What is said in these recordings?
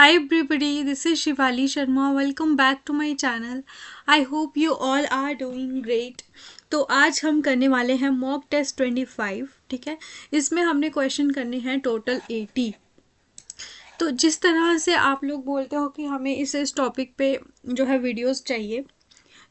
Hi everybody, this is Shivali Sharma. Welcome back to my channel. I hope you all are doing great. तो आज हम करने वाले हैं मॉक टेस्ट 25. ठीक है, इसमें हमने क्वेश्चन करने हैं टोटल 80. तो जिस तरह से आप लोग बोलते हो कि हमें इस टॉपिक पे जो है वीडियोस चाहिए,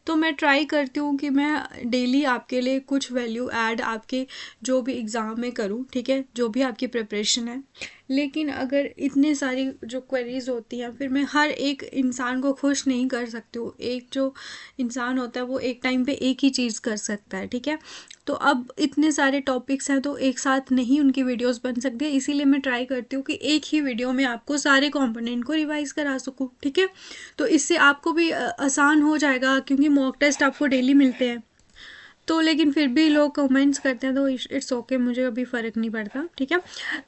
तो मैं ट्राई करती हूँ कि मैं डेली आपके लिए कुछ वैल्यू ऐड आपके जो भी एग्ज़ाम में करूँ. ठीक है, जो भी आपकी प्रिपरेशन है. लेकिन अगर इतनी सारी जो क्वेरीज होती हैं, फिर मैं हर एक इंसान को खुश नहीं कर सकती हूँ. एक जो इंसान होता है वो एक टाइम पे एक ही चीज़ कर सकता है. ठीक है, तो अब इतने सारे टॉपिक्स हैं तो एक साथ नहीं उनकी वीडियोस बन सकती है. इसीलिए मैं ट्राई करती हूँ कि एक ही वीडियो में आपको सारे कंपोनेंट को रिवाइज करा सकूँ. ठीक है, तो इससे आपको भी आसान हो जाएगा, क्योंकि मॉक टेस्ट आपको डेली मिलते हैं. तो लेकिन फिर भी लोग कमेंट्स करते हैं तो इट्स ओके, मुझे अभी फ़र्क नहीं पड़ता. ठीक है,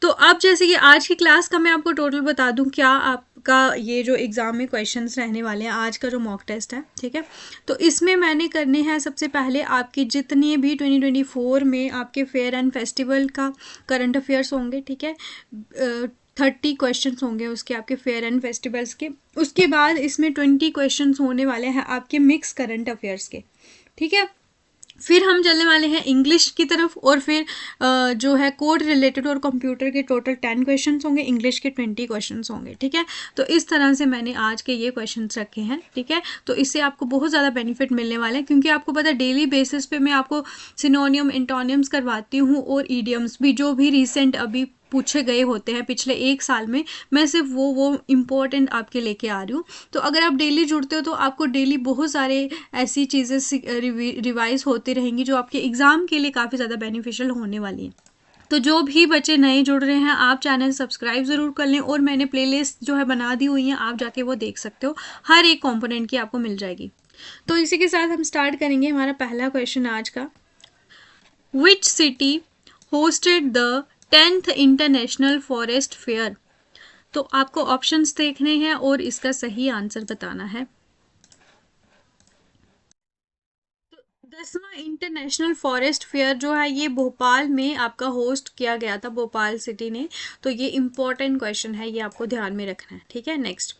तो अब जैसे कि आज की क्लास का मैं आपको टोटल बता दूं क्या आपका ये जो एग्ज़ाम में क्वेश्चंस रहने वाले हैं, आज का जो मॉक टेस्ट है. ठीक है, तो इसमें मैंने करने हैं सबसे पहले आपकी जितनी भी 2024 में आपके फेयर एंड फेस्टिवल का करंट अफेयर्स होंगे. ठीक है, 30 क्वेश्चन होंगे उसके आपके फेयर एंड फेस्टिवल्स के. उसके बाद इसमें 20 क्वेश्चन होने वाले हैं आपके मिक्स करंट अफेयर्स के. ठीक है, फिर हम चलने वाले हैं इंग्लिश की तरफ, और फिर जो है कोड रिलेटेड और कंप्यूटर के टोटल 10 क्वेश्चंस होंगे, इंग्लिश के 20 क्वेश्चंस होंगे. ठीक है, तो इस तरह से मैंने आज के ये क्वेश्चंस रखे हैं. ठीक है, तो इससे आपको बहुत ज़्यादा बेनिफिट मिलने वाला है, क्योंकि आपको पता है डेली बेसिस पे मैं आपको सिनोनियम एंटोनियम्स करवाती हूँ और ईडियम्स भी, जो भी रिसेंट अभी पूछे गए होते हैं पिछले एक साल में, मैं सिर्फ वो इम्पोर्टेंट आपके लेके आ रही हूँ. तो अगर आप डेली जुड़ते हो तो आपको डेली बहुत सारे ऐसी चीज़ें रिवाइज होती रहेंगी जो आपके एग्ज़ाम के लिए काफ़ी ज़्यादा बेनिफिशियल होने वाली हैं. तो जो भी बच्चे नए जुड़ रहे हैं, आप चैनल सब्सक्राइब ज़रूर कर लें, और मैंने प्लेलिस्ट जो है बना दी हुई है, आप जाके वो देख सकते हो. हर एक कंपोनेंट की आपको मिल जाएगी. तो इसी के साथ हम स्टार्ट करेंगे हमारा पहला क्वेश्चन आज का. Which city hosted the 10th international forest fair. तो आपको ऑप्शंस देखने हैं और इसका सही आंसर बताना है. तो 10वां इंटरनेशनल फॉरेस्ट फेयर जो है ये भोपाल में आपका होस्ट किया गया था, भोपाल सिटी ने. तो ये इंपॉर्टेंट क्वेश्चन है, ये आपको ध्यान में रखना है. ठीक है, next.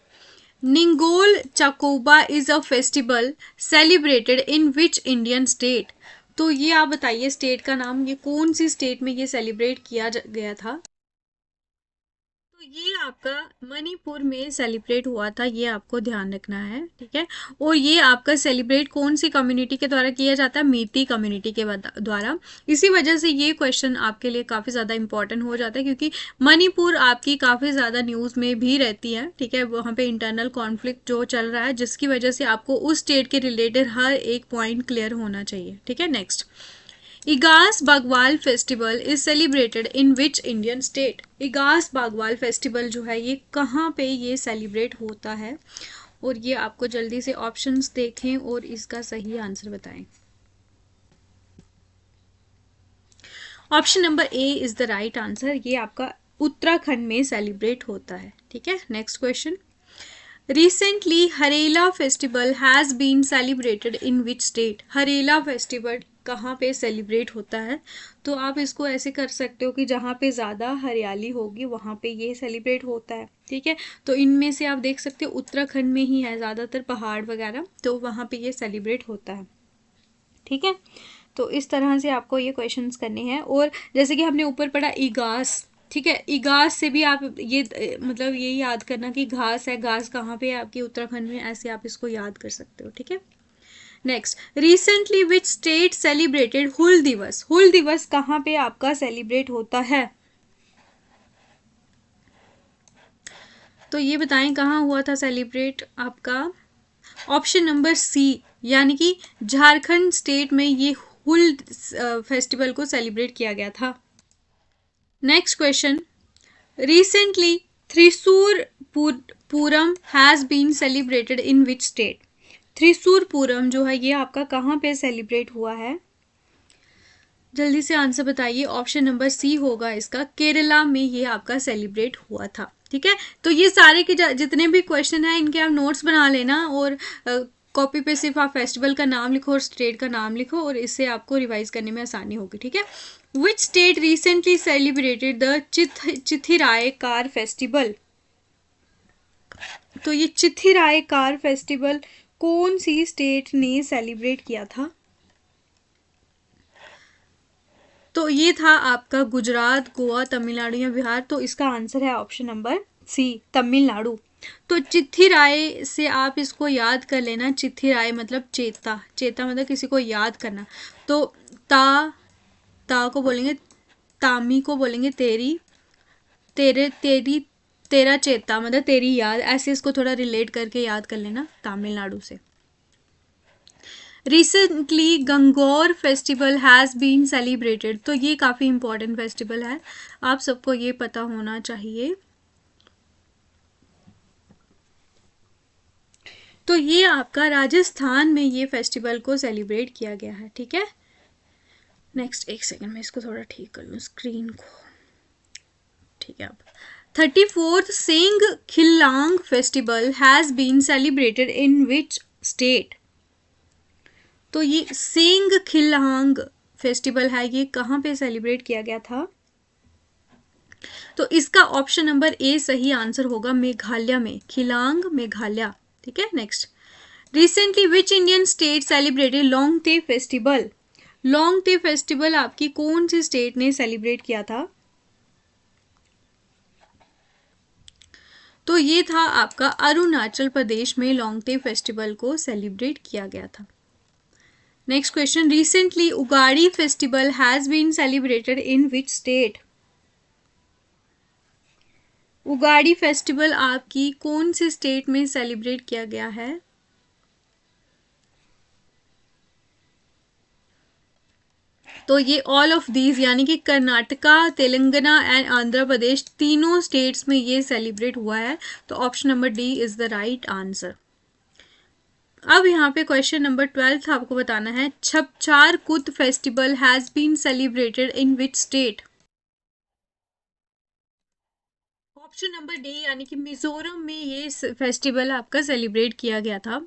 Ningol Chakouba is a festival celebrated in which Indian state. तो ये आप बताइए स्टेट का नाम, ये कौन सी स्टेट में ये सेलिब्रेट किया गया था. तो ये आपका मणिपुर में सेलिब्रेट हुआ था, ये आपको ध्यान रखना है. ठीक है, और ये आपका सेलिब्रेट कौन सी कम्युनिटी के द्वारा किया जाता है, मीती कम्युनिटी के द्वारा. इसी वजह से ये क्वेश्चन आपके लिए काफ़ी ज़्यादा इंपॉर्टेंट हो जाता है, क्योंकि मणिपुर आपकी काफ़ी ज़्यादा न्यूज़ में भी रहती है. ठीक है, वहाँ पे इंटरनल कॉन्फ्लिक्ट जो चल रहा है, जिसकी वजह से आपको उस स्टेट के रिलेटेड हर एक पॉइंट क्लियर होना चाहिए. ठीक है, next. Igas Bagwal festival is celebrated in which Indian state. Igas Bagwal festival जो है ये कहाँ पे ये सेलिब्रेट होता है, और ये आपको जल्दी से ऑप्शंस देखें और इसका सही आंसर बताएं. Option number A is the right answer. ये आपका उत्तराखंड में सेलिब्रेट होता है. ठीक है, next question. Recently Harela festival has been celebrated in which state. Harela festival कहाँ पे सेलिब्रेट होता है. तो आप इसको ऐसे कर सकते हो कि जहाँ पे ज़्यादा हरियाली होगी वहाँ पे ये सेलिब्रेट होता है. ठीक है, तो इनमें से आप देख सकते हो उत्तराखंड में ही है ज़्यादातर पहाड़ वगैरह, तो वहाँ पे ये सेलिब्रेट होता है. ठीक है, तो इस तरह से आपको ये क्वेश्चंस करने हैं. और जैसे कि हमने ऊपर पढ़ा इगास. ठीक है, इगास से भी आप ये मतलब ये याद करना कि घास है, घास कहाँ पे है आपकी उत्तराखंड में, ऐसे आप इसको याद कर सकते हो. ठीक है, next. Recently which state celebrated Hul Diwas. Hul दिवस कहाँ पे आपका सेलिब्रेट होता है. तो ये बताएं कहाँ हुआ था सेलिब्रेट आपका. ऑप्शन नंबर सी, यानी कि झारखंड स्टेट में ये हुल फेस्टिवल को सेलिब्रेट किया गया था. Next question. Recently Thrissur Pooram has been celebrated in which state. Thrissur Pooram जो है ये आपका कहाँ पे सेलिब्रेट हुआ है. जल्दी से आंसर बताइए. ऑप्शन नंबर सी होगा इसका, केरला में ये आपका सेलिब्रेट हुआ था. ठीक है, तो ये सारे के जितने भी क्वेश्चन हैं इनके आप नोट्स बना लेना, और कॉपी पे सिर्फ आप फेस्टिवल का नाम लिखो और स्टेट का नाम लिखो, और इससे आपको रिवाइज करने में आसानी होगी. ठीक है, which state recently celebrated the Chithirai car festival. तो ये चिथिराय कार फेस्टिवल कौन सी स्टेट ने सेलिब्रेट किया था? तो ये था आपका गुजरात, गोवा, तमिलनाडु या बिहार। तो इसका आंसर है ऑप्शन नंबर सी, तमिलनाडु। तो चिथिराय से आप इसको याद कर लेना। चिथिराय मतलब चेता, चेता मतलब किसी को याद करना। तो ता को बोलेंगे, तामी को बोलेंगे तेरी, तेरी तेरा चेता मतलब तेरी याद, ऐसे इसको थोड़ा रिलेट करके याद कर लेना, तमिलनाडु से। Recently Gangaur festival has been celebrated. तो ये काफ़ी इंपॉर्टेंट फेस्टिवल है, आप सबको ये पता होना चाहिए। तो ये आपका राजस्थान में ये फेस्टिवल को सेलिब्रेट किया गया है, ठीक है। नेक्स्ट, एक सेकंड में इसको थोड़ा ठीक कर लूँ स्क्रीन को, ठीक है। अब 34th Seng Khihlang festival has been celebrated in which state? तो ये सेंग खिल्लांग फेस्टिवल है, ये कहाँ पे सेलिब्रेट किया गया था? तो इसका ऑप्शन नंबर ए सही आंसर होगा, मेघालय में, खिलांग मेघालय, ठीक है। Next, recently which Indian state celebrated Longte festival? Longte festival आपकी कौन सी स्टेट ने सेलिब्रेट किया था? तो ये था आपका अरुणाचल प्रदेश में लोंगते फेस्टिवल को सेलिब्रेट किया गया था। Next question, recently Ugadi festival has been celebrated in which state? Ugadi festival आपकी कौन सी स्टेट में सेलिब्रेट किया गया है? तो ये ऑल ऑफ दीज यानी कि कर्नाटका, तेलंगाना एंड आंध्र प्रदेश, तीनों स्टेट्स में ये सेलिब्रेट हुआ है। तो option number D is the right answer. अब यहाँ पे क्वेश्चन नंबर 12 आपको बताना है, Chapchar Kut festival has been celebrated in which state? Option number D यानी कि मिजोरम में ये फेस्टिवल आपका सेलिब्रेट किया गया था।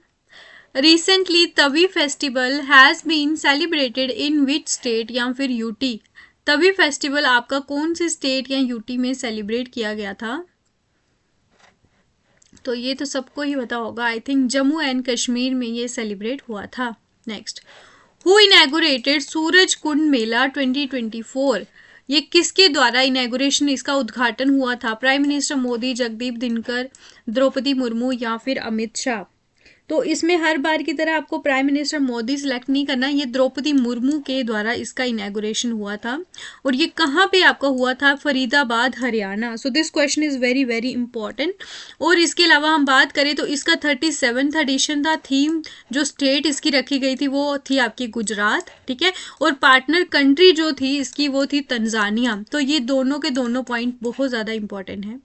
Recently Tawi festival has been celebrated in which state या फिर यूटी? तवी फेस्टिवल आपका कौन सी स्टेट या यूटी में सेलिब्रेट किया गया था? तो ये तो सबको ही पता होगा, I think Jammu and Kashmir में ये सेलिब्रेट हुआ था। नेक्स्ट, हु इनैगोरेटेड सूरज कुंड मेला 2024? ये किसके द्वारा इनैगोरेशन, इसका उद्घाटन हुआ था? प्राइम मिनिस्टर मोदी, जगदीप धनखड़, द्रौपदी मुर्मू या फिर अमित शाह? तो इसमें हर बार की तरह आपको प्राइम मिनिस्टर मोदी सिलेक्ट नहीं करना, ये द्रौपदी मुर्मू के द्वारा इसका इनैगोरेशन हुआ था। और ये कहाँ पे आपका हुआ था? Faridabad, Haryana. So this question is very very important. और इसके अलावा हम बात करें तो इसका 37th एडिशन था। थीम जो स्टेट इसकी रखी गई थी वो थी आपकी गुजरात, ठीक है। और पार्टनर कंट्री जो थी इसकी वो थी तंजानिया। तो ये दोनों के दोनों पॉइंट बहुत ज़्यादा इंपॉर्टेंट है।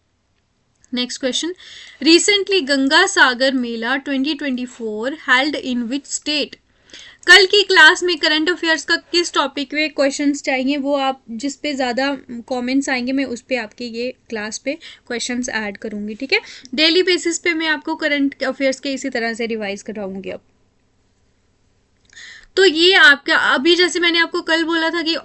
Next question, recently Ganga Sagar Mela 2024 held in which state? कल की क्लास में करंट अफेयर्स का किस टॉपिक पे क्वेश्चंस चाहिए, वो आप जिस पे ज़्यादा कमेंट्स आएंगे मैं उस पे आपके ये क्लास पे क्वेश्चंस ऐड करूँगी, ठीक है। डेली बेसिस पे मैं आपको करंट अफेयर्स के इसी तरह से रिवाइज कराऊंगी। अब तो ये आपका अभी जैसे मैंने आपको कल बोला था कि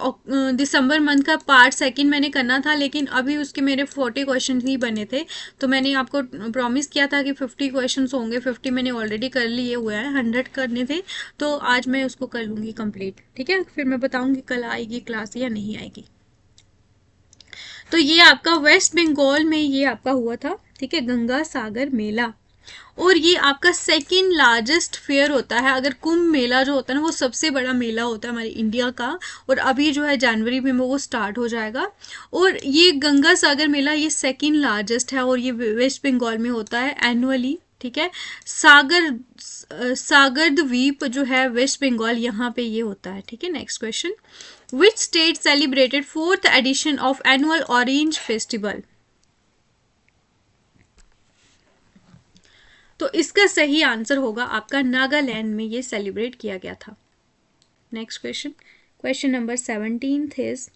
दिसंबर मंथ का पार्ट सेकंड मैंने करना था, लेकिन अभी उसके मेरे 40 क्वेश्चन ही बने थे। तो मैंने आपको प्रॉमिस किया था कि 50 क्वेश्चन होंगे, 50 मैंने ऑलरेडी कर लिए हुए हैं, 100 करने थे। तो आज मैं उसको कर लूँगी कंप्लीट, ठीक है। फिर मैं बताऊँगी कल आएगी क्लास या नहीं आएगी। तो ये आपका वेस्ट बंगाल में ये आपका हुआ था, ठीक है, गंगा सागर मेला। और ये आपका सेकंड लार्जेस्ट फेयर होता है। अगर कुंभ मेला जो होता है ना वो सबसे बड़ा मेला होता है हमारे इंडिया का, और अभी जो है जनवरी में वो स्टार्ट हो जाएगा। और ये गंगा सागर मेला ये सेकंड लार्जेस्ट है और ये वेस्ट बंगाल में होता है एनुअली, ठीक है। सागर द्वीप जो है वेस्ट बंगाल यहाँ पे ये होता है, ठीक है। Next question, which state celebrated 4th edition of annual orange festival? तो इसका सही आंसर होगा आपका नागालैंड में ये सेलिब्रेट किया गया था। Next question, question number 17 is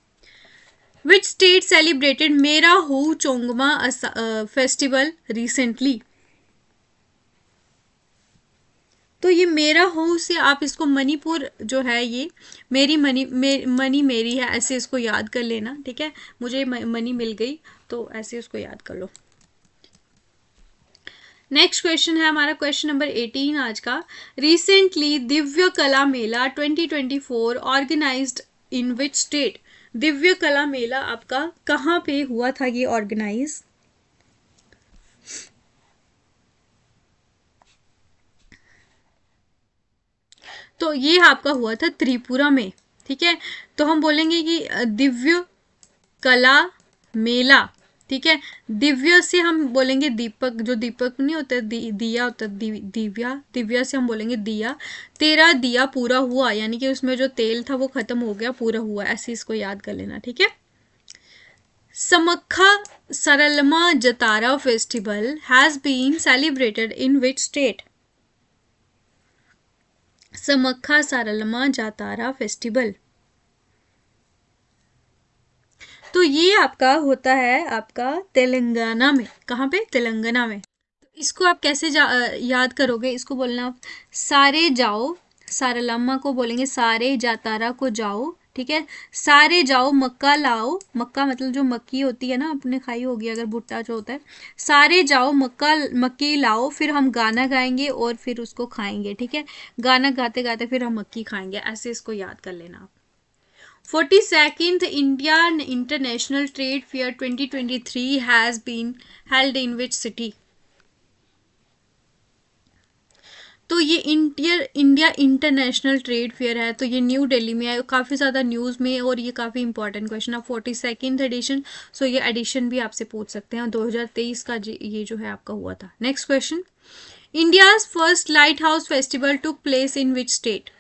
which state celebrated मेरा हो चोंगमा फेस्टिवल रिसेंटली? तो ये मेरा हो से आप इसको मणिपुर जो है ये मेरी मनी मेरी है, ऐसे इसको याद कर लेना, ठीक है। मुझे मनी मिल गई तो ऐसे उसको याद कर लो। नेक्स्ट क्वेश्चन है हमारा क्वेश्चन नंबर 18 आज का। रिसेंटली दिव्य कला मेला 2024 organised in which state? Divya कला मेला आपका कहाँ पे हुआ था ये ऑर्गेनाइज? तो ये आपका हुआ था त्रिपुरा में। ठीक है, तो हम बोलेंगे कि दिव्य कला मेला। ठीक है, दिव्य से हम बोलेंगे दीपक, जो दीपक नहीं होता दिया होता दिव्या, दिव्या से हम बोलेंगे दिया। तेरा दिया पूरा हुआ, यानी कि उसमें जो तेल था वो खत्म हो गया, पूरा हुआ, ऐसे इसको याद कर लेना। ठीक है, Sammakka Saralamma Jatara festival has been celebrated in which state? Sammakka Saralamma Jatara festival, तो ये आपका होता है आपका तेलंगाना में। कहाँ पे? तेलंगाना में। तो इसको आप कैसे याद करोगे? इसको बोलना आप सारे जाओ, सारलम्मा को बोलेंगे सारे, जातारा को जाओ। ठीक है, सारे जाओ मक्का लाओ, मक्का मतलब जो मक्की होती है ना, आपने खाई होगी अगर भुट्टा जो होता है। सारे जाओ मक्का मक्की लाओ, फिर हम गाना गाएंगे और फिर उसको खाएंगे। ठीक है, गाना गाते गाते फिर हम मक्की खाएंगे, ऐसे इसको याद कर लेना आप। 42nd Indian International Trade Fair 2023 has been held in which city? तो ये इंडिया इंटरनेशनल ट्रेड फेयर है, तो ये न्यू दिल्ली में है, काफ़ी ज़्यादा न्यूज़ में, और ये काफ़ी इंपॉर्टेंट क्वेश्चन है। 42nd एडिशन, सो ये एडिशन भी आपसे पूछ सकते हैं। 2023 का ये जो है आपका हुआ था। Next question, India's first light house festival took place in which state?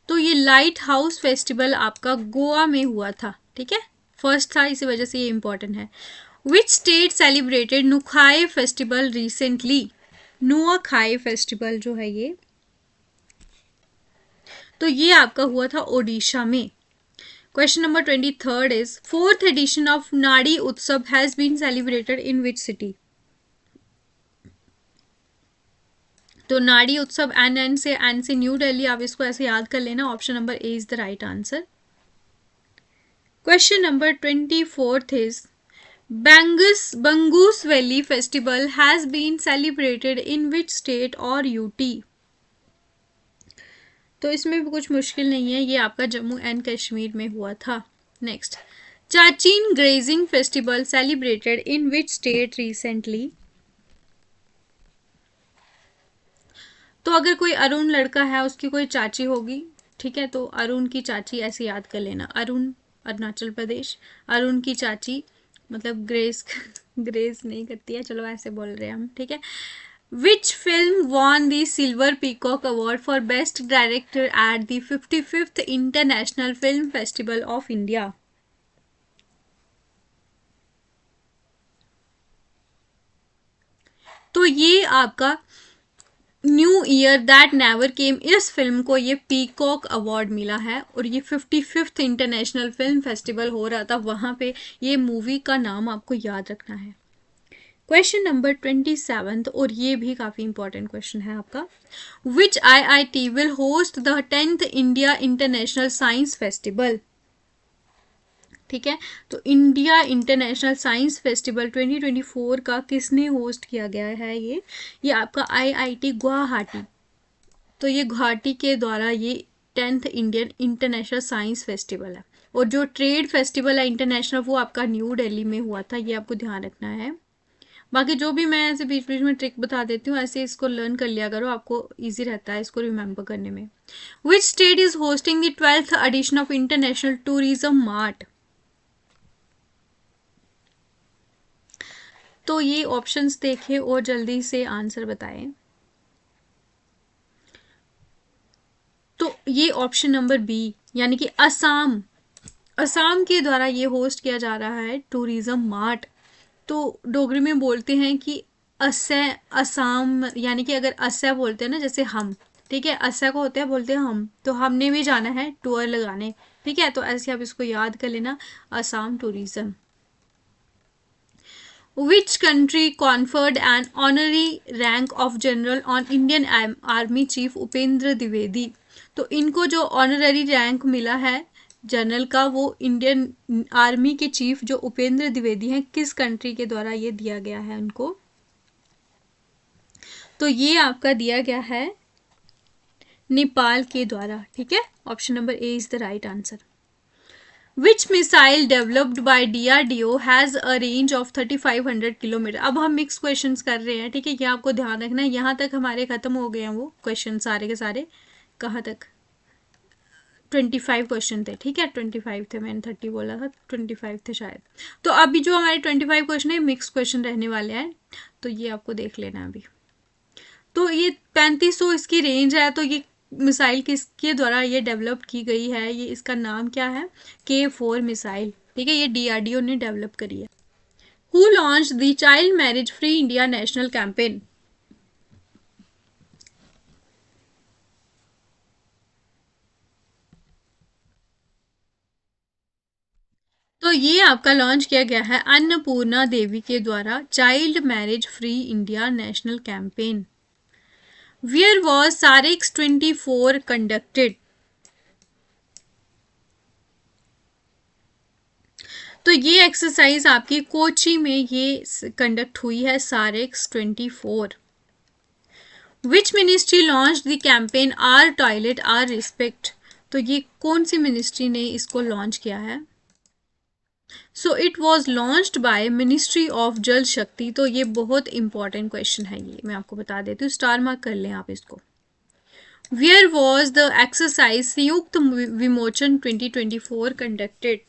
तो ये लाइट हाउस फेस्टिवल आपका गोवा में हुआ था। ठीक है, फर्स्ट था, इसी वजह से ये इंपॉर्टेंट है। Which state celebrated Nuakhai festival recently? Nuakhai festival जो है ये, तो ये आपका हुआ था ओडिशा में। Question number 23 is, fourth edition of Nadi Utsav has been celebrated in which city? तो नाड़ी उत्सव एन से न्यू दिल्ली, आप इसको ऐसे याद कर लेना। Option number A is the right answer. Question number 24 is, Bangus valley festival has been celebrated in which state और यूटी? तो इसमें भी कुछ मुश्किल नहीं है, ये आपका जम्मू एंड कश्मीर में हुआ था। Next, Chachin grazing festival celebrated in which state recently? तो अगर कोई अरुण लड़का है, उसकी कोई चाची होगी। ठीक है, तो अरुण की चाची ऐसे याद कर लेना। अरुण अरुणाचल प्रदेश, अरुण की चाची मतलब ग्रेस ग्रेस नहीं करती है, चलो ऐसे बोल रहे हैं हम। ठीक है, which film won the silver peacock award for best director at the 55th international film festival of India? तो ये आपका new year that never came, इस फिल्म को ये पीकॉक अवार्ड मिला है, और ये 55th इंटरनेशनल फिल्म फेस्टिवल हो रहा था, वहाँ पे ये मूवी का नाम आपको याद रखना है। क्वेश्चन नंबर 27, और ये भी काफ़ी इंपॉर्टेंट क्वेश्चन है आपका। विच IIT will host the 10th India international science festival? ठीक है, तो इंडिया इंटरनेशनल साइंस फेस्टिवल 2024 का किसने होस्ट किया गया है? ये आपका IIT गुवाहाटी। तो ये गुवाहाटी के द्वारा ये 10th Indian international science festival है। और जो ट्रेड फेस्टिवल है इंटरनेशनल, वो आपका न्यू दिल्ली में हुआ था, ये आपको ध्यान रखना है। बाकी जो भी मैं ऐसे बीच बीच में ट्रिक बता देती हूँ, ऐसे इसको लर्न कर लिया करो, आपको इजी रहता है इसको रिमेंबर करने में। Which state is hosting the 12th edition of international tourism mart? तो ये ऑप्शंस देखें और जल्दी से आंसर बताएं। तो ये ऑप्शन नंबर बी, यानी कि असम, असम के द्वारा ये होस्ट किया जा रहा है टूरिज्म मार्ट। तो डोगरी में बोलते हैं कि असै असम, यानी कि अगर असै बोलते हैं ना, जैसे हम, ठीक है, असै को होते हैं बोलते हैं हम, तो हमने भी जाना है टूर लगाने। ठीक है, तो ऐसे आप इसको याद कर लेना, Assam tourism. Which country conferred an honorary rank of general on Indian Army Chief Upendra Dwivedi? तो इनको जो ऑनररी रैंक मिला है जनरल का, वो इंडियन आर्मी के चीफ जो उपेंद्र द्विवेदी हैं, किस कंट्री के द्वारा ये दिया गया है उनको? तो ये आपका दिया गया है नेपाल के द्वारा, ठीक है। Option number A is the right answer. Which missile developed by DRDO has a range of 3500 kilometre. अब हम मिक्स क्वेश्चंस कर रहे हैं, ठीक है, ये आपको ध्यान रखना है। यहाँ तक हमारे खत्म हो गए हैं वो क्वेश्चन सारे के सारे। कहाँ तक? 25 क्वेश्चन थे, ठीक है, 25 थे, मैंने 30 बोला था, 25 थे शायद। तो अभी जो हमारे 25 क्वेश्चन है मिक्स क्वेश्चन रहने वाले हैं, तो ये आपको देख लेना अभी। तो ये 3500 इसकी रेंज है, तो ये मिसाइल किसके द्वारा ये डेवलप की गई है? ये इसका नाम क्या है? K4 मिसाइल, ठीक है, ये DRDO ने डेवलप करी है। Who launch the child marriage free India national campaign? तो ये आपका लॉन्च किया गया है अन्नपूर्णा देवी के द्वारा, child marriage free India national campaign. Where was SAREX 24 conducted? तो ये एक्सरसाइज आपकी कोची में ये कंडक्ट हुई है, SAREX 24। Which ministry launch the campaign our toilet our respect? तो ये कौन सी मिनिस्ट्री ने इसको लॉन्च किया है? So it was launched by ministry of जल शक्ति। तो ये बहुत इंपॉर्टेंट क्वेश्चन है, ये मैं आपको बता देती हूँ, स्टार मार्क कर लें आप इसको। Where was the exercise संयुक्त विमोचन 2024 conducted?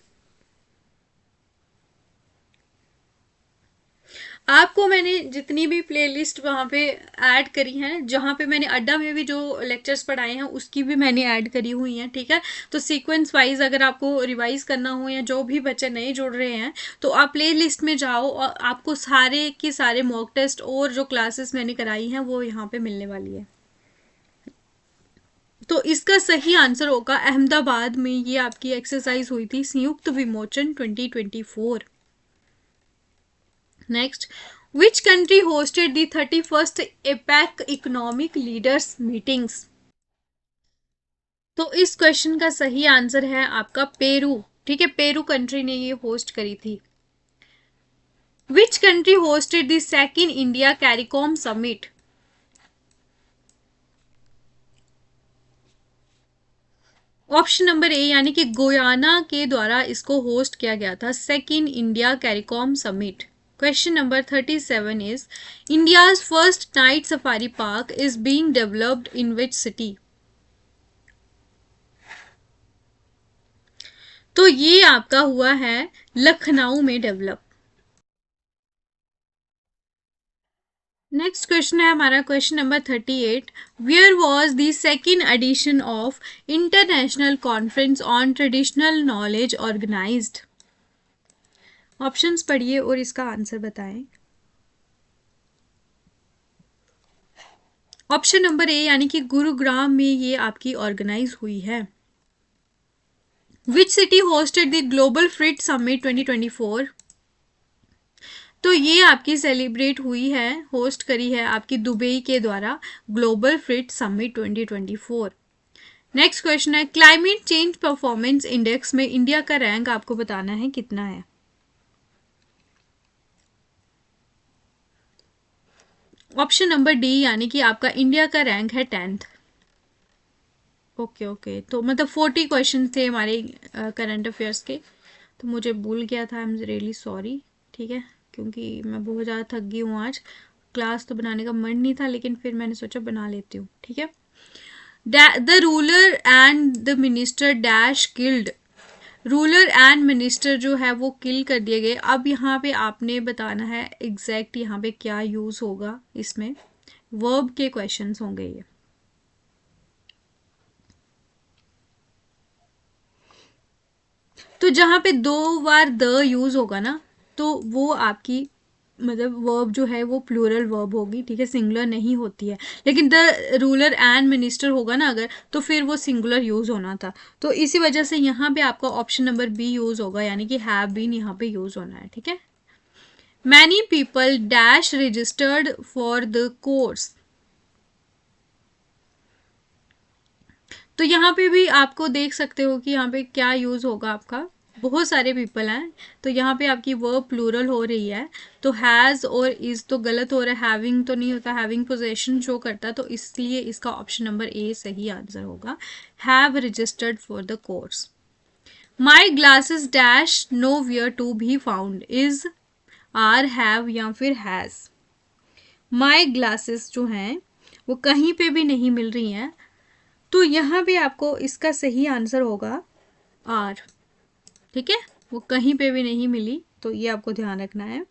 आपको मैंने जितनी भी प्लेलिस्ट वहाँ पे ऐड करी हैं, जहाँ पे मैंने अड्डा में भी जो लेक्चर्स पढ़ाए हैं उसकी भी मैंने ऐड करी हुई हैं, ठीक है। तो सीक्वेंस वाइज अगर आपको रिवाइज करना हो या जो भी बच्चे नए जुड़ रहे हैं, तो आप प्ले लिस्ट में जाओ और आपको सारे के सारे मॉक टेस्ट और जो क्लासेस मैंने कराई हैं वो यहाँ पे मिलने वाली है। तो इसका सही आंसर होगा अहमदाबाद में ये आपकी एक्सरसाइज हुई थी, संयुक्त विमोचन 2024। Next, which country hosted the 31st APAC economic leaders meetings? तो इस क्वेश्चन का सही आंसर है आपका पेरू, ठीक है, पेरू कंट्री ने ये होस्ट करी थी। Which country hosted the second India CARICOM summit? Option number ए यानी कि गोयाना के द्वारा इसको होस्ट किया गया था, second India CARICOM summit. Question number 37 is India's first night safari park is being developed in which city? तो ये आपका हुआ है लखनऊ में डेवलप। नेक्स्ट क्वेश्चन है हमारा question number 38। Where was the second edition of international conference on traditional knowledge organised? Options पढ़िए और इसका आंसर बताएं। ऑप्शन नंबर ए यानी कि गुरुग्राम में ये आपकी ऑर्गेनाइज हुई है। Which city hosted the global fret summit 2024? तो ये आपकी सेलिब्रेट हुई है, होस्ट करी है आपकी दुबई के द्वारा, global fret summit 2024। Next question है क्लाइमेट चेंज परफॉर्मेंस इंडेक्स में इंडिया का रैंक आपको बताना है कितना है। ऑप्शन नंबर डी यानी कि आपका इंडिया का रैंक है 10th। ओके, तो मतलब 40 क्वेश्चन थे हमारे करंट अफेयर्स के, तो मुझे भूल गया था, आई एम रियली सॉरी, ठीक है, क्योंकि मैं बहुत ज़्यादा थक गई हूँ आज। क्लास तो बनाने का मन नहीं था, लेकिन फिर मैंने सोचा बना लेती हूँ, ठीक है। The ruler and the minister dash killed. Ruler and minister जो है वो किल कर दिए गए। अब यहाँ पे आपने बताना है एग्जैक्ट यहाँ पे क्या यूज होगा, इसमें वर्ब के क्वेश्चंस होंगे ये। तो जहाँ पे 2 बार द यूज होगा ना, तो वो आपकी मतलब वर्ब जो है वो प्लूरल वर्ब होगी, ठीक है, सिंगुलर नहीं होती है। लेकिन द रूलर एंड मिनिस्टर होगा ना अगर, तो फिर वो सिंगुलर यूज होना था। तो इसी वजह से यहाँ पे आपका ऑप्शन नंबर बी यूज होगा, यानी कि हैव बीन यहाँ पे यूज होना है, ठीक है। Many people dash registered for the course. तो यहाँ पे भी आपको देख सकते हो कि यहाँ पे क्या यूज़ होगा आपका, बहुत सारे पीपल हैं, तो यहाँ पे आपकी वर्ब प्लूरल हो रही है, तो हैज़ और इज़ तो गलत हो रहा है, हैविंग तो नहीं होता, हैविंग पोजेशन शो करता है, तो इसलिए इसका ऑप्शन नंबर ए सही आंसर होगा, have registered for the course. My glasses dash nowhere to be found is are have या फिर हैज़। माई ग्लासेस जो हैं वो कहीं पे भी नहीं मिल रही हैं, तो यहाँ पे आपको इसका सही आंसर होगा आर, ठीक है, वो कहीं पे भी नहीं मिली, तो ये आपको ध्यान रखना है।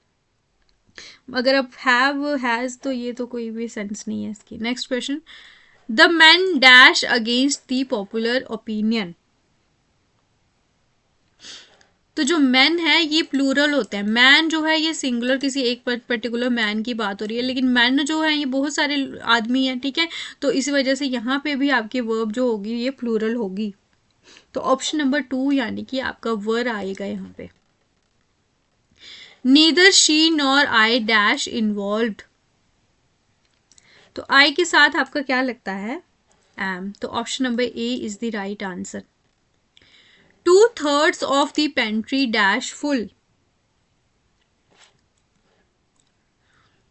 अगर आप हैव हैज़ तो ये तो कोई भी सेंस नहीं है इसकी। Next question, the man dash against the popular opinion. तो जो मैन है ये प्लूरल होते हैं, मैन जो है ये सिंगुलर किसी एक पर्टिकुलर मैन की बात हो रही है, लेकिन मैन जो है ये बहुत सारे आदमी हैं, ठीक है, तो इसी वजह से यहाँ पे भी आपकी वर्ब जो होगी ये प्लूरल होगी, तो ऑप्शन नंबर 2 यानी कि आपका वर आएगा यहाँ पे। Neither she nor I dash involved, तो आई के साथ आपका क्या लगता है, एम, तो option number A is the right answer. 2/3 of the pantry dash full,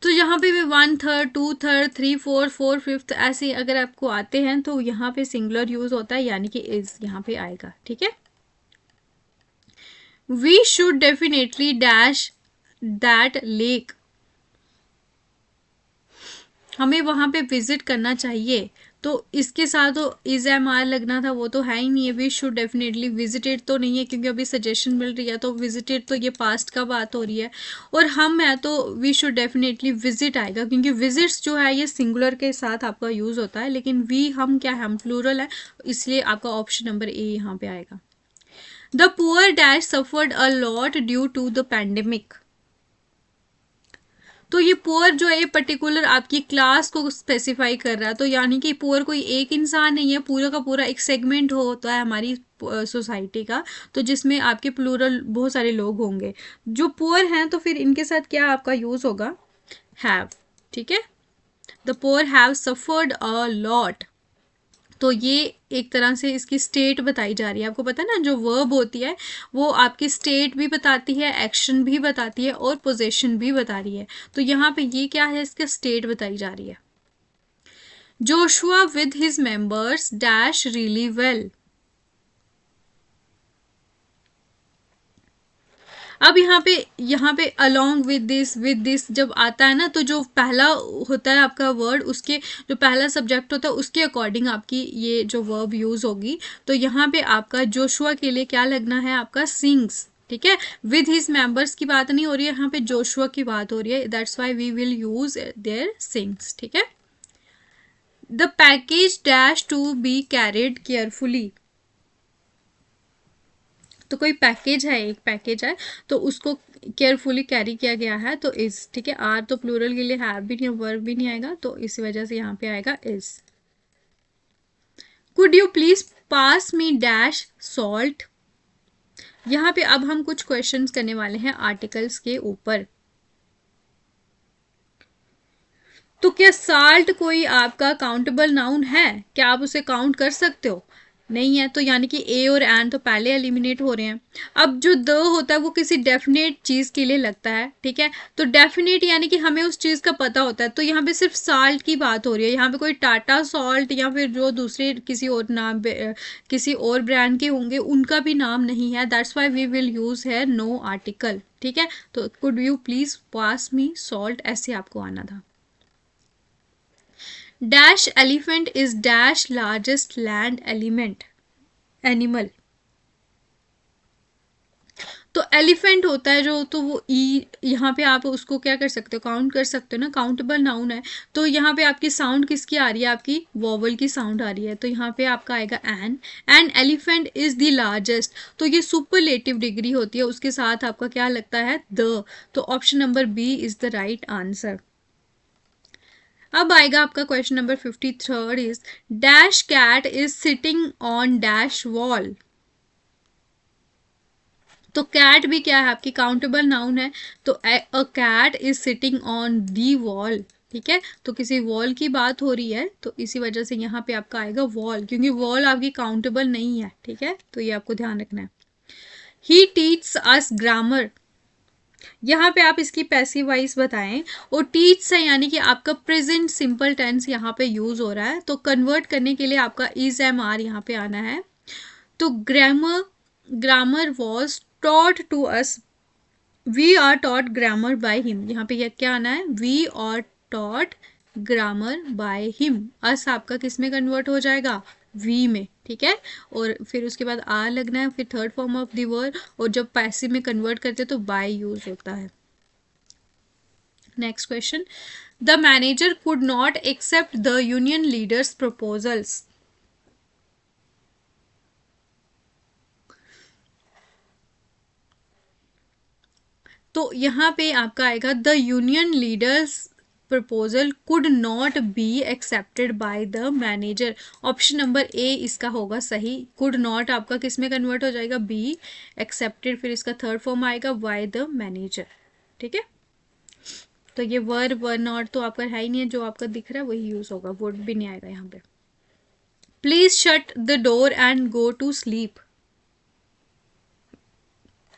तो यहाँ पे भी 1/3, 2/3, 3/4, 4/5 ऐसे अगर आपको आते हैं तो यहाँ पे सिंगुलर यूज होता है, यानी कि इज यहाँ पे आएगा, ठीक है। We should definitely dash that lake, हमें वहां पे विजिट करना चाहिए, तो इसके साथ तो इज एम आर लगना था, वो तो है ही नहीं है। वी शुड डेफिनेटली विजिटेड तो नहीं है क्योंकि अभी सजेशन मिल रही है, तो विजिटेड तो ये पास्ट का बात हो रही है, और हम है तो वी शुड डेफिनेटली विजिट आएगा, क्योंकि विजिट्स जो है ये सिंगुलर के साथ आपका यूज होता है, लेकिन वी हम क्या है, हम प्लूरल है, इसलिए आपका ऑप्शन नंबर ए यहाँ पे आएगा। The poor dash suffered a lot due to the pandemic, तो ये पुअर जो है ये पर्टिकुलर आपकी क्लास को स्पेसिफाई कर रहा है, तो यानी कि पुअर कोई एक इंसान नहीं है, पूरा का पूरा एक सेगमेंट होता है हमारी सोसाइटी का, तो जिसमें आपके प्लूरल बहुत सारे लोग होंगे जो पुअर हैं, तो फिर इनके साथ क्या आपका यूज होगा, हैव, ठीक है। The poor have suffered a lot, तो ये एक तरह से इसकी स्टेट बताई जा रही है, आपको पता है ना, जो वर्ब होती है वो आपकी स्टेट भी बताती है, एक्शन भी बताती है, और पोजेशन भी बता रही है, तो यहाँ पे ये क्या है, इसका स्टेट बताई जा रही है। Joshua with his members dash really well, अब यहाँ पे अलोंग विद दिस जब आता है ना, तो जो पहला होता है आपका वर्ड, उसके जो पहला सब्जेक्ट होता है उसके अकॉर्डिंग आपकी ये जो वर्ब यूज होगी, तो यहाँ पे आपका जोशुआ के लिए क्या लगना है, आपका सिंग्स, ठीक है। विद हिज मेंबर्स की बात नहीं हो रही है, यहाँ पे जोशुआ की बात हो रही है, that's why we will use their things, ठीक है। The package dash to be carried carefully, तो कोई पैकेज है, एक पैकेज है, तो उसको केयरफुली कैरी किया गया है, तो इज, ठीक है। आर तो प्लूरल के लिए हैव भी नहीं, वर्ब भी नहीं आएगा, तो इसी वजह से यहाँ पे आएगा is. Could you please pass me dash salt, यहाँ पे अब हम कुछ क्वेश्चंस करने वाले हैं आर्टिकल्स के ऊपर। तो क्या साल्ट कोई आपका काउंटेबल नाउन है, क्या आप उसे काउंट कर सकते हो, नहीं है, तो यानी कि ए और एन तो पहले एलिमिनेट हो रहे हैं। अब जो द होता है वो किसी डेफिनेट चीज़ के लिए लगता है, ठीक है, तो डेफिनेट यानी कि हमें उस चीज़ का पता होता है, तो यहाँ पे सिर्फ साल्ट की बात हो रही है, यहाँ पे कोई टाटा सॉल्ट या फिर जो दूसरे किसी और नाम किसी और ब्रांड के होंगे उनका भी नाम नहीं है, that's why we will use है नो आर्टिकल, ठीक है। तो could you please pass me salt, ऐसे आपको आना था। Dash elephant is dash largest land animal, तो एलिफेंट होता है जो, तो वो ई, यहाँ पे आप उसको क्या कर सकते हो, काउंट कर सकते हो ना, काउंटेबल नाउन है, तो यहाँ पे आपकी साउंड किसकी आ रही है, आपकी वॉवल की साउंड आ रही है, तो यहाँ पे आपका आएगा an elephant is the largest, तो ये सुपरलेटिव डिग्री होती है, उसके साथ आपका क्या लगता है, द, तो option number B is the right answer. अब आएगा आपका question number 53 is dash cat is sitting on dash wall, तो कैट भी क्या है, आपकी काउंटेबल नाउन है, तो a cat is sitting on the wall, ठीक है, तो किसी वॉल की बात हो रही है तो इसी वजह से यहाँ पे आपका आएगा वॉल, क्योंकि वॉल आपकी काउंटेबल नहीं है। ठीक है, तो ये आपको ध्यान रखना है। ही टीच अस ग्रामर, यहाँ पे आप इसकी पैसिव वॉइस बताएं, और टीच से यानी कि आपका प्रेजेंट सिंपल टेंस यहाँ पे यूज हो रहा है, तो कन्वर्ट करने के लिए आपका इज एम आर यहाँ पे आना है। तो grammar was taught to us, we are taught grammar by him, यहाँ पे क्या आना है, we are taught grammar by him. Us आपका किस में कन्वर्ट हो जाएगा, वी में। ठीक है, और फिर उसके बाद आर लगना है, फिर third form of the word, और जब पैसिव में कन्वर्ट करते हैं तो बाय यूज होता है। Next question, the manager could not accept the union leaders proposals. तो यहाँ पे आपका आएगा the union leaders proposal could not be accepted by the manager. Option number A इसका होगा सही। कुड नॉट आपका किस में कन्वर्ट हो जाएगा, बी, एक्सेप्टेड फिर इसका थर्ड फॉर्म आएगा बाय द मैनेजर। ठीक है, तो ये वर नॉट तो आपका है ही नहीं है, जो आपका दिख रहा है वही यूज होगा, वुड भी नहीं आएगा यहाँ पे। Please shut the door and go to sleep.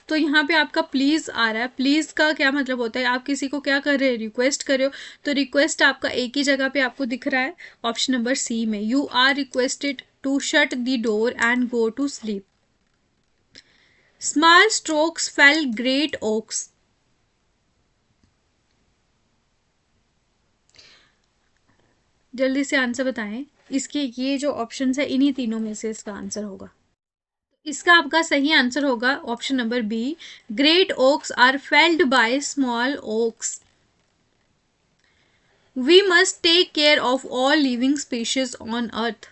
तो यहाँ पे आपका प्लीज आ रहा है। प्लीज का क्या मतलब होता है, आप किसी को क्या कर रहे हैं, रिक्वेस्ट कर रहे हो, तो रिक्वेस्ट आपका एक ही जगह पे आपको दिख रहा है, ऑप्शन नंबर सी में। You are requested to shut the door and go to sleep. Small strokes fell great oaks. जल्दी से आंसर बताएं, इसके ये जो ऑप्शन है इन्हीं तीनों में से इसका आंसर होगा। इसका आपका सही आंसर होगा option number B, great oaks are felled by small oaks. We must take care of all living species on earth.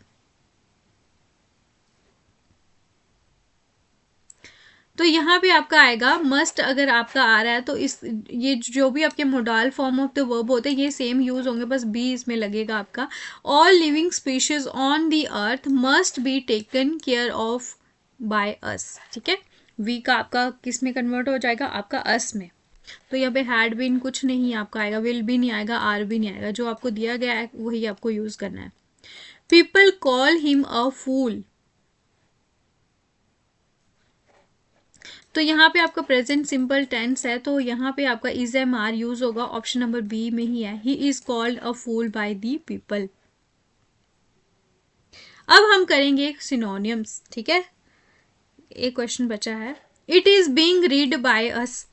तो यहाँ पे आपका आएगा मस्ट, अगर आपका आ रहा है तो इस ये जो भी आपके modal form of the verb होते हैं ये सेम यूज होंगे, बस बी इसमें लगेगा आपका। All living species on the earth must be taken care of by us. ठीक है, वी का आपका किस में कन्वर्ट हो जाएगा, आपका अस में। तो यहाँ पे हैड बीन कुछ नहीं आपका आएगा, विल भी नहीं आएगा, आर भी नहीं आएगा, जो आपको दिया गया है वही आपको यूज करना है। पीपल कॉल हिम अ फूल। तो यहाँ पे आपका प्रेजेंट सिंपल टेंस है, तो यहाँ पे आपका इज एम आर यूज होगा, ऑप्शन नंबर बी में ही है। He is called a fool by the people. अब हम करेंगे सिनोनियम्स। ठीक है, एक क्वेश्चन बचा है, it is being read by us.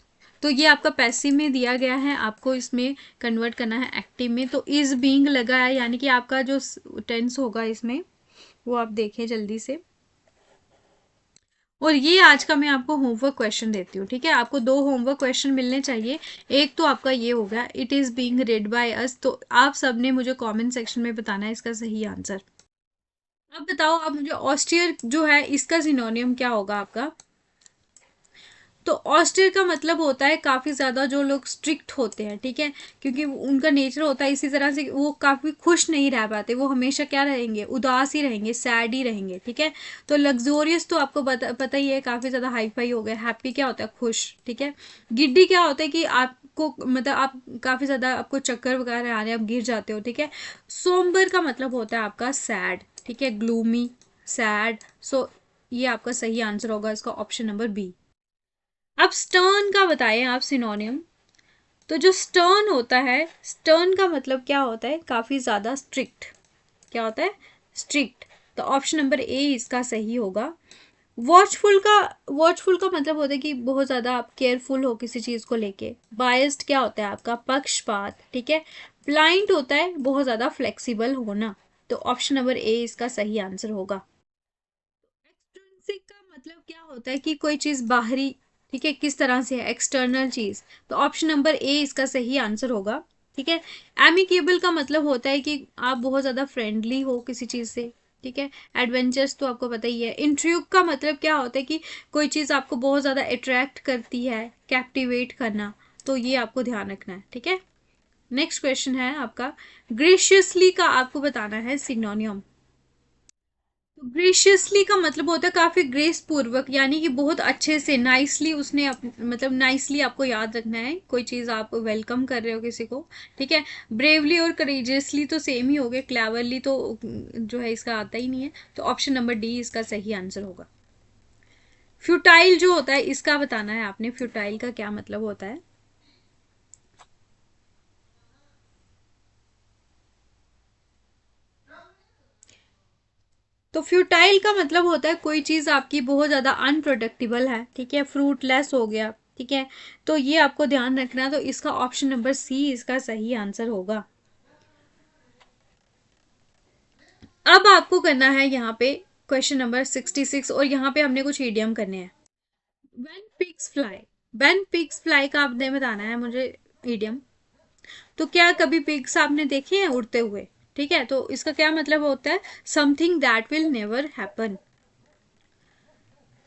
तो ये आपका पैसिव में दिया गया है, आपको इसमें कन्वर्ट करना है एक्टिव में। तो इज बीइंग लगा है, यानी कि आपका जो टेंस होगा इसमें वो आप देखें जल्दी से। और ये आज का मैं आपको होमवर्क क्वेश्चन देती हूँ। ठीक है, आपको 2 होमवर्क क्वेश्चन मिलने चाहिए। एक तो आपका ये हो गया, it is being red by us, तो आप सबने मुझे कमेंट सेक्शन में बताना है इसका सही आंसर। अब बताओ आप मुझे, ऑस्ट्रियर जो है इसका सिनोनियम क्या होगा आपका। तो ऑस्ट्रियर का मतलब होता है काफ़ी ज़्यादा जो लोग स्ट्रिक्ट होते हैं। ठीक है, क्योंकि उनका नेचर होता है इसी तरह से, वो काफ़ी खुश नहीं रह पाते, वो हमेशा क्या रहेंगे, उदास ही रहेंगे, सैड ही रहेंगे। ठीक है, तो लग्जोरियस तो आपको पता ही है, काफ़ी ज़्यादा हाई फाई हो गया। हैप्पी क्या होता है, खुश। ठीक है, गिड्डी क्या होता है कि आपको मतलब आप काफ़ी ज़्यादा आपको चक्कर वगैरह आ रहे हैं, आप गिर जाते हो। ठीक है, सोम्बर का मतलब होता है आपका सैड। ठीक है, ग्लूमी, सैड। सो ये आपका सही आंसर होगा इसका ऑप्शन नंबर बी। अब स्टर्न का बताएं आप सिनोनियम। तो जो स्टर्न होता है, स्टर्न का मतलब क्या होता है, काफ़ी ज़्यादा स्ट्रिक्ट। क्या होता है, स्ट्रिक्ट। तो ऑप्शन नंबर ए इसका सही होगा। वॉचफुल का मतलब होता है कि बहुत ज़्यादा आप केयरफुल हो किसी चीज़ को लेके। बायस्ड क्या होता है आपका, पक्षपात। ठीक है, ब्लाइंड होता है बहुत ज़्यादा फ्लेक्सिबल होना। तो ऑप्शन नंबर ए इसका सही आंसर होगा। एक्सट्रिंसिक का मतलब क्या होता है कि कोई चीज़ बाहरी, ठीक है, किस तरह से है, एक्सटर्नल चीज़। तो ऑप्शन नंबर ए इसका सही आंसर होगा। ठीक है, एमिकेबल का मतलब होता है कि आप बहुत ज़्यादा फ्रेंडली हो किसी चीज़ से। ठीक है, एडवेंचर्स तो आपको पता ही है। इंट्रिग का मतलब क्या होता है कि कोई चीज़ आपको बहुत ज़्यादा अट्रैक्ट करती है, कैप्टिवेट करना। तो ये आपको ध्यान रखना है। ठीक है, नेक्स्ट क्वेश्चन है आपका, ग्रेशियसली का आपको बताना है सिनोनियम। तो ग्रेशियसली का मतलब होता है काफी ग्रेस पूर्वक, यानी कि बहुत अच्छे से, नाइसली उसने मतलब नाइसली आपको याद रखना है कोई चीज, आप वेलकम कर रहे हो किसी को, ठीक है। ब्रेवली और करेजियसली तो सेम ही हो गए, क्लेवरली तो जो है इसका आता ही नहीं है, तो ऑप्शन नंबर डी इसका सही आंसर होगा। फ्यूटाइल जो होता है इसका बताना है आपने, फ्यूटाइल का क्या मतलब होता है। तो फ्यूटाइल का मतलब होता है कोई चीज आपकी बहुत ज्यादा अनप्रोडक्टिबल है, ठीक है, फ्रूटलेस हो गया, ठीक है। तो ये आपको ध्यान रखना है, तो इसका ऑप्शन नंबर सी इसका सही आंसर होगा। अब आपको करना है यहाँ पे क्वेश्चन नंबर 66, और यहाँ पे हमने कुछ इडियम करने हैं। When pigs fly, when pigs fly का आपने बताना है मुझे इडियम। तो क्या कभी पिग्स आपने देखे हैं उड़ते हुए, ठीक है, तो इसका क्या मतलब होता है, something that will never happen.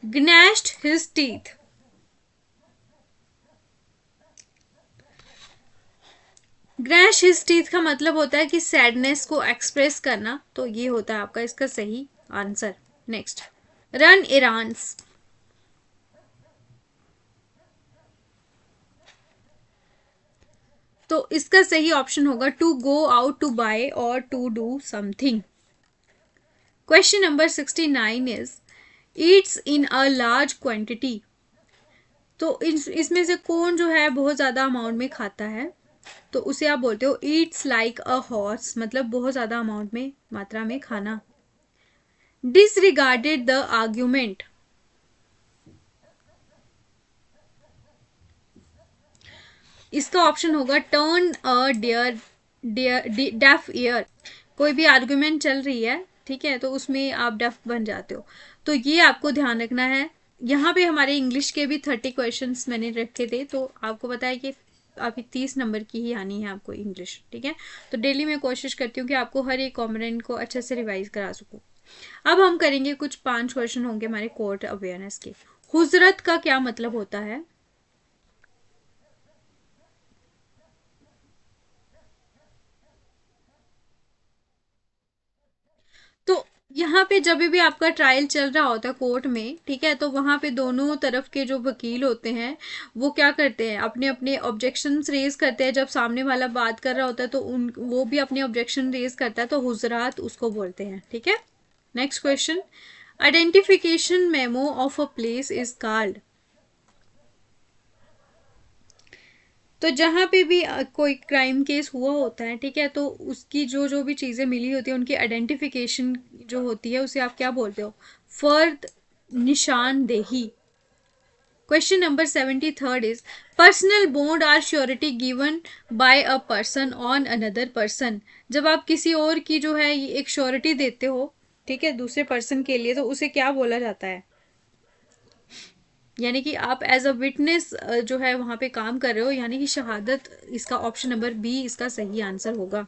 gnashed his teeth, gnash his teeth का मतलब होता है कि सैडनेस को एक्सप्रेस करना, तो ये होता है आपका इसका सही आंसर। नेक्स्ट, रन इरान्स, तो इसका सही ऑप्शन होगा to go out to buy और to do something. Question number 69 is eats in a large quantity, तो इसमें से कौन जो है बहुत ज्यादा अमाउंट में खाता है, तो उसे आप बोलते हो ईट्स लाइक अ हॉर्स, मतलब बहुत ज्यादा अमाउंट में, मात्रा में खाना। डिसरिगार्डेड द आर्ग्यूमेंट, इसका ऑप्शन होगा turn a dear dear deaf ear, कोई भी आर्ग्यूमेंट चल रही है, ठीक है, तो उसमें आप डेफ बन जाते हो, तो ये आपको ध्यान रखना है। यहाँ पे हमारे इंग्लिश के भी 30 क्वेश्चंस मैंने रखे थे, तो आपको पता है कि अभी 30 नंबर की ही आनी है आपको इंग्लिश, ठीक है। तो डेली मैं कोशिश करती हूँ कि आपको हर एक कॉम्पोनेंट को अच्छे से रिवाइज करा सकूँ। अब हम करेंगे कुछ 5 क्वेश्चन होंगे हमारे कोर्ट अवेयरनेस के। हुजरत का क्या मतलब होता है, तो यहाँ पे जब भी आपका ट्रायल चल रहा होता है कोर्ट में, ठीक है, तो वहां पे दोनों तरफ के जो वकील होते हैं वो क्या करते हैं, अपने अपने ऑब्जेक्शंस रेज करते हैं, जब सामने वाला बात कर रहा होता है तो उन वो भी अपने ऑब्जेक्शन रेज करता है, तो हुजरात उसको बोलते हैं, ठीक है। Next question, identification memo of a place is called, तो जहां पे भी कोई क्राइम केस हुआ होता है, ठीक है, तो उसकी जो जो भी चीजें मिली होती है उनकी आइडेंटिफिकेशन जो होती है उसे आप क्या बोलते हो, फर्द निशानदेही। Question number 73 is personal bond or surety given by a person on another person, जब आप किसी और की जो है ये एक श्योरिटी देते हो, ठीक है, दूसरे पर्सन के लिए, तो उसे क्या बोला जाता है, यानी कि आप एज अ विटनेस जो है वहां पे काम कर रहे हो, यानी कि शहादत, इसका ऑप्शन नंबर बी इसका सही आंसर होगा।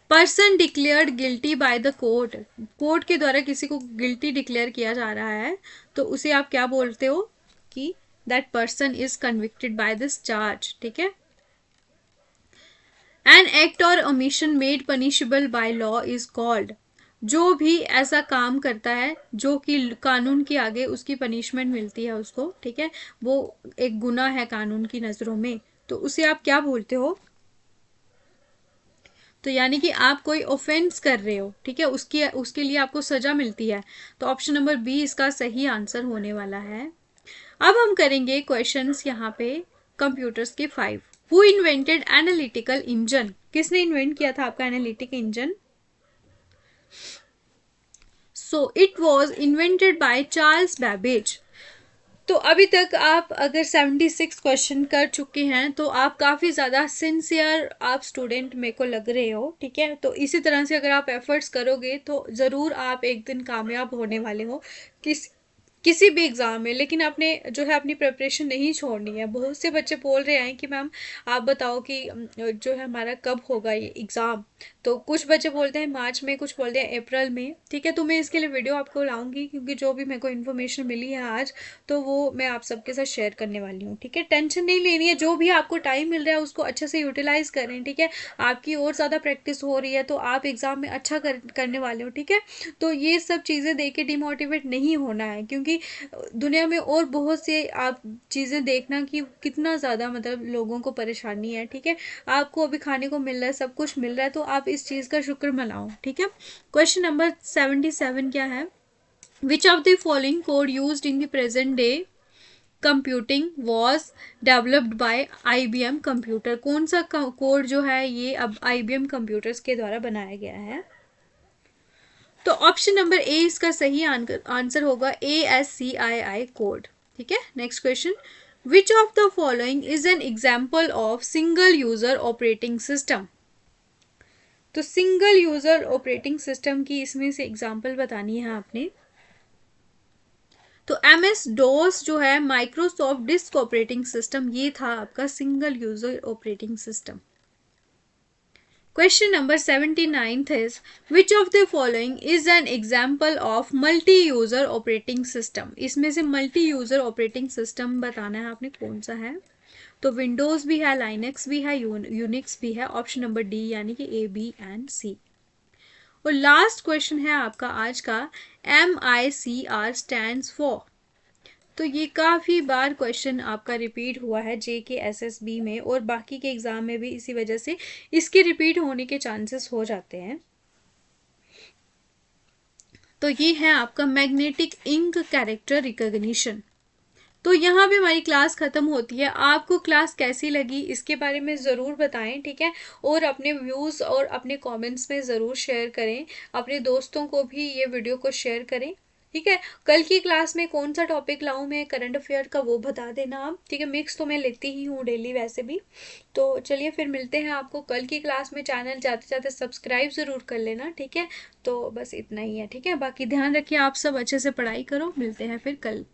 Person declared guilty by the court, court के द्वारा किसी को गिल्टी डिक्लेयर किया जा रहा है, तो उसे आप क्या बोलते हो कि that person is convicted by this charge, ठीक है। एन एक्ट और omission made punishable by law is called, जो भी ऐसा काम करता है जो कि कानून के आगे उसकी पनिशमेंट मिलती है उसको, ठीक है, वो एक गुनाह है कानून की नजरों में, तो उसे आप क्या बोलते हो, तो यानी कि आप कोई ऑफेंस कर रहे हो, ठीक है, उसकी उसके लिए आपको सजा मिलती है, तो ऑप्शन नंबर बी इसका सही आंसर होने वाला है। अब हम करेंगे क्वेश्चंस यहाँ पे कंप्यूटर्स के 5। हु इन्वेंटेड एनालिटिकल इंजन, किसने इन्वेंट किया था आपका analytic engine, so it was invented by Charles Babbage. तो अभी तक आप अगर 76 क्वेश्चन कर चुके हैं तो आप काफ़ी ज़्यादा सिंसियर आप स्टूडेंट मेरे को लग रहे हो, ठीक है, तो इसी तरह से अगर आप एफर्ट्स करोगे तो ज़रूर आप एक दिन कामयाब होने वाले हो। किस किसी भी एग्ज़ाम में, लेकिन आपने जो है अपनी प्रिपरेशन नहीं छोड़नी है। बहुत से बच्चे बोल रहे हैं कि मैम आप बताओ कि जो है हमारा कब होगा ये एग्ज़ाम। तो कुछ बच्चे बोलते हैं मार्च में, कुछ बोलते हैं अप्रैल में, ठीक है। तो मैं इसके लिए वीडियो आपको लाऊंगी, क्योंकि जो भी मेरे को इन्फॉर्मेशन मिली है आज, तो वो मैं आप सबके साथ शेयर करने वाली हूँ, ठीक है। टेंशन नहीं लेनी है, जो भी आपको टाइम मिल रहा है उसको अच्छे से यूटिलाइज करें, ठीक है। आपकी और ज़्यादा प्रैक्टिस हो रही है तो आप एग्ज़ाम में अच्छा करने वाले हो, ठीक है। तो ये सब चीज़ें देख के डिमोटिवेट नहीं होना है, क्योंकि दुनिया में और बहुत से आप चीज़ें देखना कि कितना ज़्यादा मतलब लोगों को परेशानी है, ठीक है। आपको अभी खाने को मिल रहा है, सब कुछ मिल रहा है, तो आप इस चीज़ का शुक्र मनाओ, ठीक है। क्वेश्चन नंबर 77 क्या है? Which of the following code used in the present day computing was developed by IBM computer? कौन सा कोड जो है ये अब IBM कंप्यूटर्स के द्वारा बनाया गया है? तो ऑप्शन नंबर ए इसका सही आंसर होगा ASCII कोड, ठीक है। Next question, which of the following is an example of single user operating system? तो सिंगल यूजर ऑपरेटिंग सिस्टम की इसमें से एग्जाम्पल बतानी है आपने। तो MS DOS जो है माइक्रोसॉफ्ट डिस्क ऑपरेटिंग सिस्टम, ये था आपका single user operating system. Question number 79 is which of the following is an example of multi-user operating system? इसमें से multi-user operating system बताना है आपने कौन सा है। तो विंडोज भी है, लाइनक्स भी है, यूनिक्स भी है। ऑप्शन नंबर डी यानी कि A, B एंड C। और लास्ट क्वेश्चन है आपका आज का, MICR स्टैंड्स फॉर। तो ये काफ़ी बार क्वेश्चन आपका रिपीट हुआ है JK SSB में, और बाकी के एग्ज़ाम में भी इसी वजह से इसके रिपीट होने के चांसेस हो जाते हैं। तो ये है आपका मैग्नेटिक इंक कैरेक्टर रिकॉग्निशन। तो यहाँ भी हमारी क्लास ख़त्म होती है। आपको क्लास कैसी लगी इसके बारे में ज़रूर बताएं, ठीक है। और अपने व्यूज़ और अपने कमेंट्स में ज़रूर शेयर करें। अपने दोस्तों को भी ये वीडियो को शेयर करें, ठीक है। कल की क्लास में कौन सा टॉपिक लाऊं मैं करंट अफेयर का, वो बता देना आप, ठीक है। मिक्स तो मैं लेती ही हूँ डेली वैसे भी। तो चलिए फिर मिलते हैं आपको कल की क्लास में। चैनल जाते जाते सब्सक्राइब ज़रूर कर लेना, ठीक है। तो बस इतना ही है, ठीक है। बाकी ध्यान रखिए, आप सब अच्छे से पढ़ाई करो। मिलते हैं फिर कल।